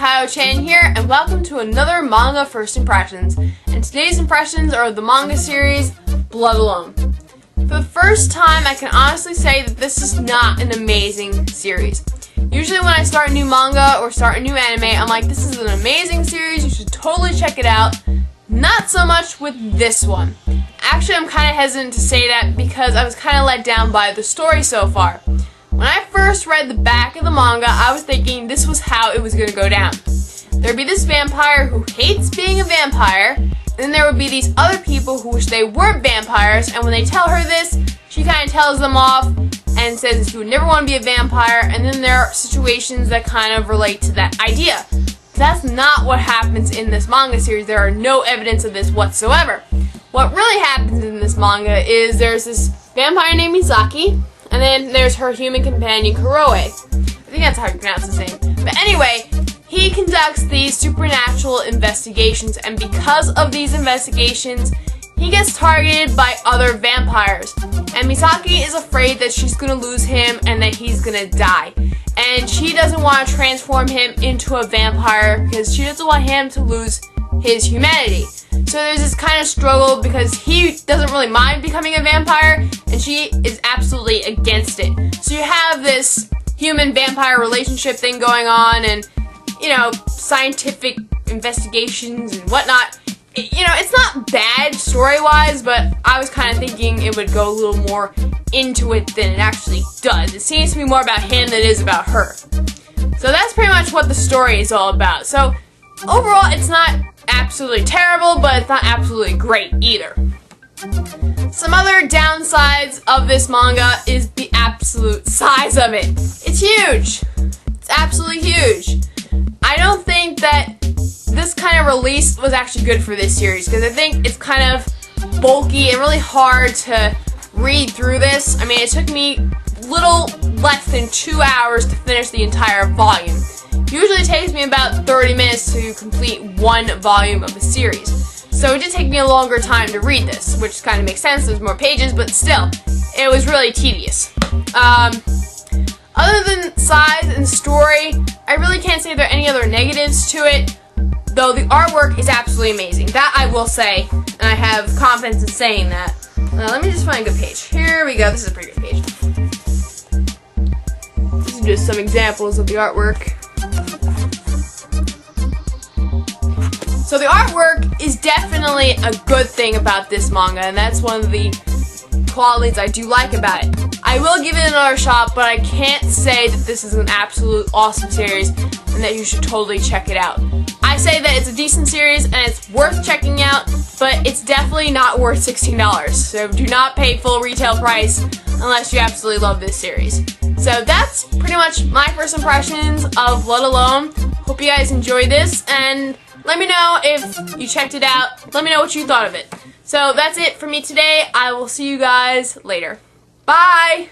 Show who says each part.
Speaker 1: Kio-chan here, and welcome to another manga first impressions. And today's impressions are of the manga series Blood Alone. For the first time, I can honestly say that this is not an amazing series. Usually when I start a new manga or start a new anime, I'm like, this is an amazing series, you should totally check it out. Not so much with this one. Actually, I'm kind of hesitant to say that because I was kind of let down by the story so far. When I first read the back of the manga, I was thinking this was how it was going to go down. There'd be this vampire who hates being a vampire, and then there would be these other people who wish they were vampires, and when they tell her this, she kind of tells them off and says she would never want to be a vampire, and then there are situations that kind of relate to that idea. That's not what happens in this manga series. There are no evidence of this whatsoever. What really happens in this manga is there's this vampire named Misaki, and then there's her human companion, Kuroe. I think that's how you pronounce his name. But anyway, he conducts these supernatural investigations, and because of these investigations, he gets targeted by other vampires. And Misaki is afraid that she's going to lose him and that he's going to die. And she doesn't want to transform him into a vampire because she doesn't want him to lose his humanity. So there's this kind of struggle because he doesn't really mind becoming a vampire and she is absolutely against it. So you have this human-vampire relationship thing going on and, you know, scientific investigations and whatnot. It's not bad story-wise, but I was kind of thinking it would go a little more into it than it actually does. It seems to be more about him than it is about her. So that's pretty much what the story is all about. So overall, it's not absolutely terrible, but it's not absolutely great either. Some other downsides of this manga is the absolute size of it. It's huge. It's absolutely huge. I don't think that this kind of release was actually good for this series because I think it's kind of bulky and really hard to read through this. I mean, it took me little less than 2 hours to finish the entire volume. Usually it takes me about 30 minutes to complete one volume of a series. So it did take me a longer time to read this, which kind of makes sense, there's more pages, but still, it was really tedious. Other than size and story, I really can't say there are any other negatives to it, though the artwork is absolutely amazing. That I will say, and I have confidence in saying that. Let me just find a good page. Here we go, this is a pretty good page. These are just some examples of the artwork. So the artwork is definitely a good thing about this manga, and that's one of the qualities I do like about it. I will give it another shot, but I can't say that this is an absolute awesome series and that you should totally check it out. I say that it's a decent series and it's worth checking out, but it's definitely not worth $16. So do not pay full retail price unless you absolutely love this series. So that's pretty much my first impressions of Blood Alone. Hope you guys enjoyed this, and let me know if you checked it out. Let me know what you thought of it. So that's it for me today. I will see you guys later. Bye!